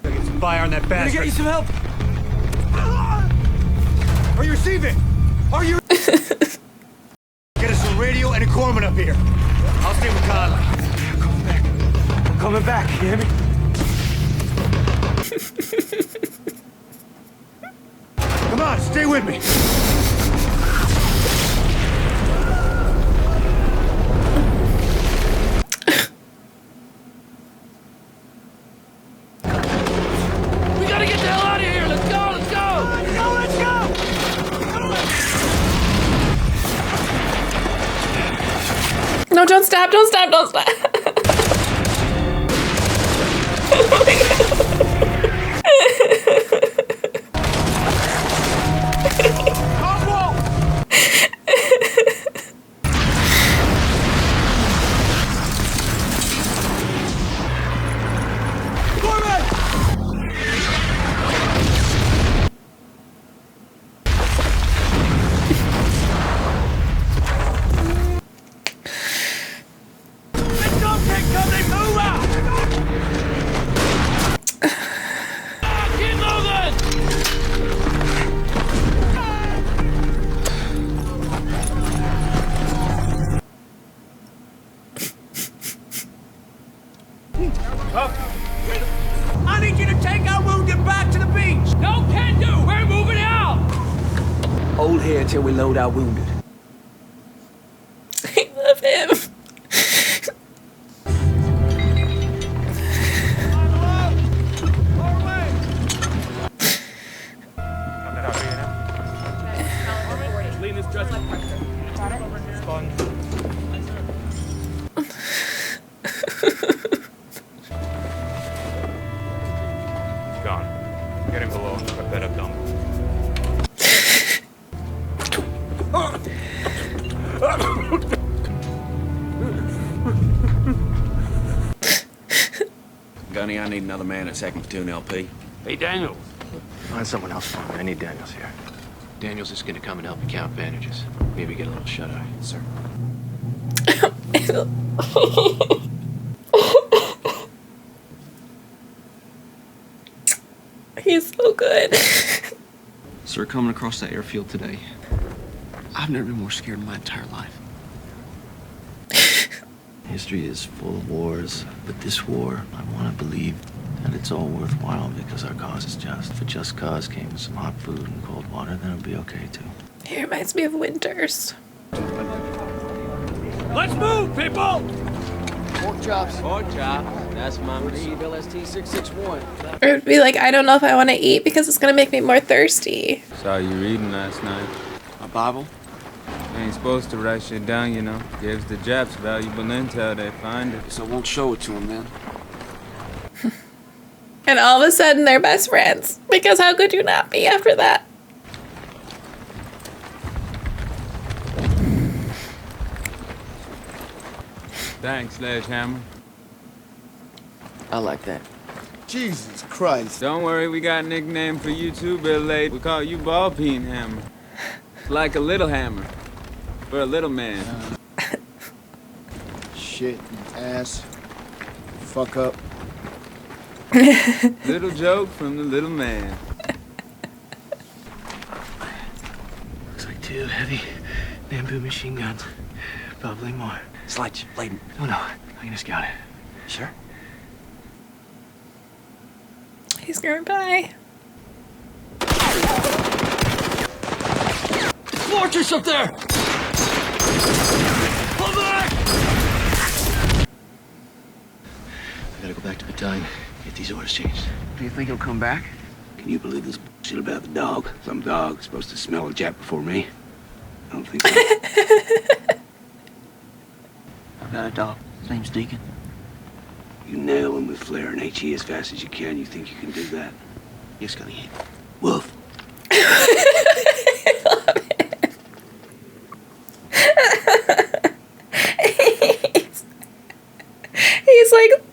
Get some fire on that bastard. Can I get you some help? Are you receiving? Are you? Get us a radio and a corpsman up here. I'll stay with Conley. I'm coming back. You hear me? Come on, stay with me. We gotta get the hell out of here! Let's go! Let's go! Let's go! No, don't stop, don't stop, don't stop. Oh my God. I need you to take our wounded back to the beach. No can do! We're moving out! Hold here till we load our wounded. I love him. Lean this dress. Sponge. Gone. Get him below. Put that up dumb. Gunny, I need another man at second platoon LP. Hey, Daniels. Find someone else for me. I need Daniels here. Daniels is gonna come and help you count bandages. Maybe get a little shut-eye. Sir. He's so good. Sir, coming across that airfield today, I've never been more scared in my entire life. History is full of wars, but this war, I want to believe that it's all worthwhile because our cause is just. If a just cause came with some hot food and cold water, then it'll be okay too. He reminds me of Winters. Let's move, people! Pork chops. Pork chops. That's my Receive LST 661. Or it would be like, I don't know if I want to eat because it's going to make me more thirsty. Saw you reading last night. My Bible? Ain't supposed to write shit down, you know. Gives the Japs valuable intel they find it. So I won't show it to him then. And all of a sudden, they're best friends. Because how could you not be after that? Thanks, Sledgehammer. I like that. Jesus Christ. Don't worry, we got a nickname for you too, Bill Late. We call you Ball Peen Hammer. It's like a little hammer. For a little man. Shit, ass. Fuck up. Little joke from the little man. Looks like 2 heavy bamboo machine guns. Probably more. Sledge, Layden. Oh no, I'm gonna scout it. Sure. He's going by. Fortress up there! Pull back! I gotta go back to battalion, get these orders changed. Do you think he'll come back? Can you believe this shit about the dog? Some dog's supposed to smell a Jap before me. I don't think so. I've got a dog. His name's Deacon. You nail him with flare and HE as fast as you can. You think you can do that? Yes, Gunny. Woof.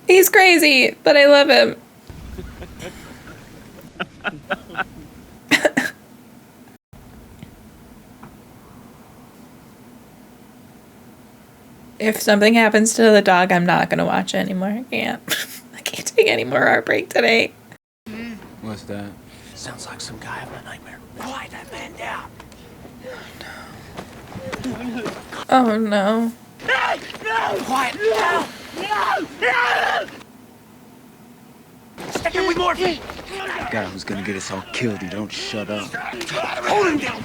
He's crazy, but I love him. If something happens to the dog, I'm not gonna watch it anymore. I can't. I can't take any more heartbreak today. What's that? Sounds like some guy having a nightmare. Quiet that man down. Oh no. No! Quiet! No! No! Stick him with morphine! The guy who's gonna get us all killed, he don't shut up. Hold him down!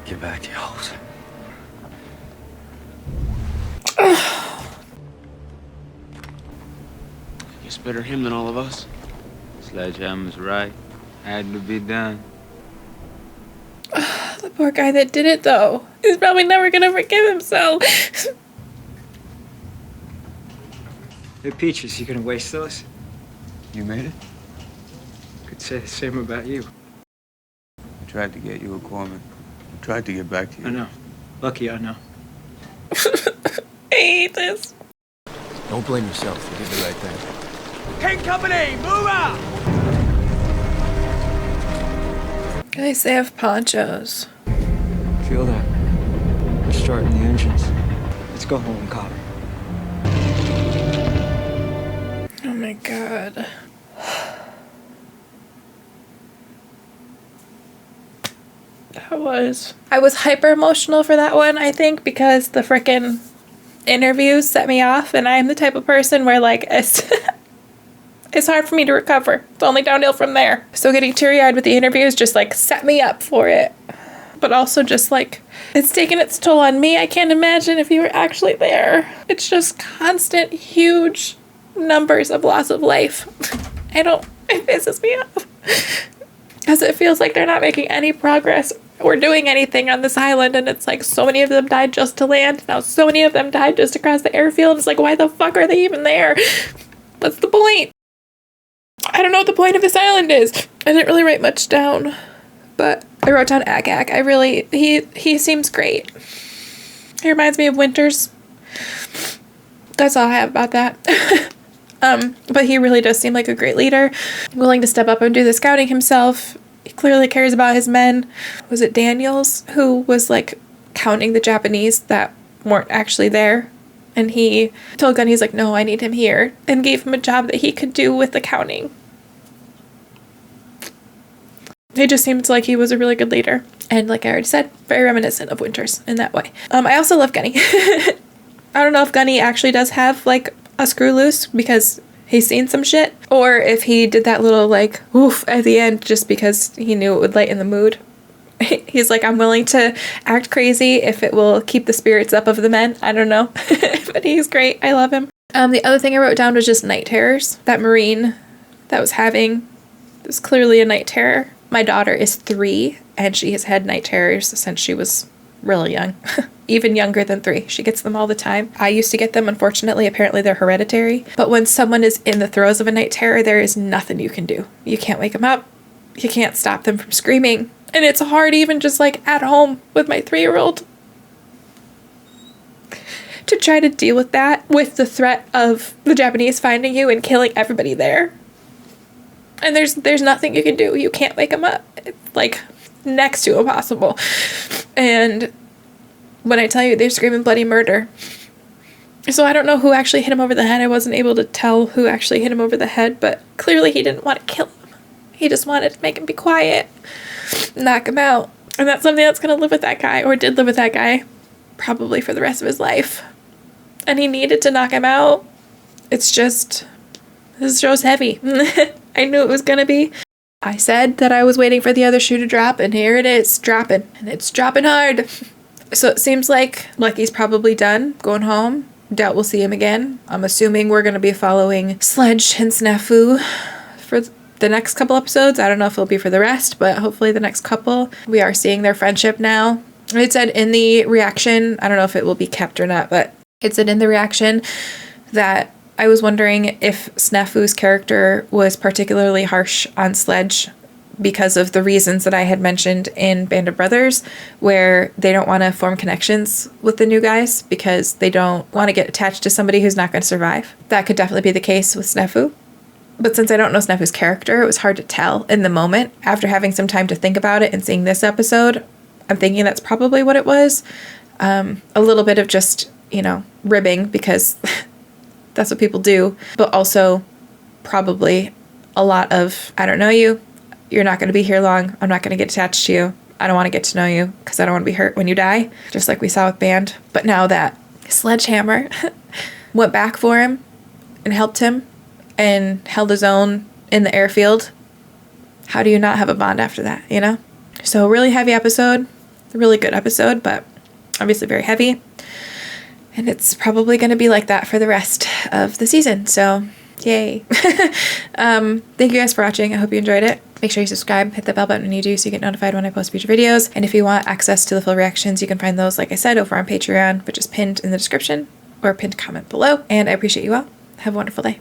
Get back to your house. Guess better him than all of us. Sledgehammer's right. Had to be done. The poor guy that did it, though. He's probably never gonna forgive himself. Hey, Peaches, you gonna waste those? You made it? Could say the same about you. I tried to get you a Corman. I tried to get back to you. I know. Lucky I know. I hate this. Don't blame yourself. You did the right thing. King Company, move out! They say have ponchos. Feel that? We're starting the engines. Let's go home, Cotter. Oh my god. I was hyper emotional for that one, I think, because the frickin' interviews set me off, and I am the type of person where, like, it's hard for me to recover. It's only downhill from there. So getting teary-eyed with the interviews just, like, set me up for it. But also just, like, it's taken its toll on me. I can't imagine if you were actually there. It's just constant, huge numbers of loss of life. It pisses me off. Because it feels like they're not making any progress or doing anything on this island, and it's like so many of them died just to land. Now so many of them died just across the airfield. It's like, why the fuck are they even there? What's the point? I don't know what the point of this island is. I didn't really write much down, but I wrote down Ak. He seems great. He reminds me of Winters. That's all I have about that. But he really does seem like a great leader, willing to step up and do the scouting himself. He clearly cares about his men. Was it Daniels who was like counting the Japanese that weren't actually there? And he told Gunn, he's like, no, I need him here, and gave him a job that he could do with the counting. He just seems like he was a really good leader. And like I already said, very reminiscent of Winters in that way. I also love Gunny. I don't know if Gunny actually does have like a screw loose because he's seen some shit, or if he did that little like oof at the end just because he knew it would lighten the mood. He's like, I'm willing to act crazy if it will keep the spirits up of the men. I don't know. But he's great. I love him. The other thing I wrote down was just night terrors. That Marine that was clearly a night terror. My daughter is 3 and she has had night terrors since she was really young. Even younger than 3. She gets them all the time. I used to get them, unfortunately. Apparently they're hereditary. But when someone is in the throes of a night terror, there is nothing you can do. You can't wake them up. You can't stop them from screaming. And it's hard even just like at home with my 3-year-old to try to deal with that with the threat of the Japanese finding you and killing everybody there. And there's nothing you can do. You can't wake them up. It's like next to impossible. And when I tell you, they're screaming bloody murder. So I don't know who actually hit him over the head. I wasn't able to tell who actually hit him over the head, but clearly he didn't want to kill him. He just wanted to make him be quiet, knock him out. And that's something that's going to live with that guy, or did live with that guy, probably for the rest of his life. And he needed to knock him out. It's just, this show's heavy. I knew it was going to be. I said that I was waiting for the other shoe to drop, and here it is, dropping. And it's dropping hard. So it seems like Lucky's probably done, going home. Doubt we'll see him again. I'm assuming we're going to be following Sledge and Snafu for the next couple episodes. I don't know if it'll be for the rest, but hopefully the next couple. We are seeing their friendship now. It said in the reaction, I don't know if it will be kept or not, but it said in the reaction that I was wondering if Snafu's character was particularly harsh on Sledge because of the reasons that I had mentioned in Band of Brothers, where they don't want to form connections with the new guys because they don't want to get attached to somebody who's not going to survive. That could definitely be the case with Snafu. But since I don't know Snafu's character, it was hard to tell in the moment. After having some time to think about it and seeing this episode, I'm thinking that's probably what it was. A little bit of just, you know, ribbing because that's what people do, but also probably a lot of, I don't know you. You're not going to be here long. I'm not going to get attached to you. I don't want to get to know you because I don't want to be hurt when you die, just like we saw with Band. But now that Sledgehammer went back for him and helped him and held his own in the airfield, how do you not have a bond after that, you know? So really heavy episode, a really good episode, but obviously very heavy. And it's probably going to be like that for the rest of the season. So yay. Thank you guys for watching. I hope you enjoyed it. Make sure you subscribe, hit the bell button when you do so you get notified when I post future videos. And if you want access to the full reactions, you can find those, like I said, over on Patreon, which is pinned in the description or pinned comment below. And I appreciate you all. Have a wonderful day.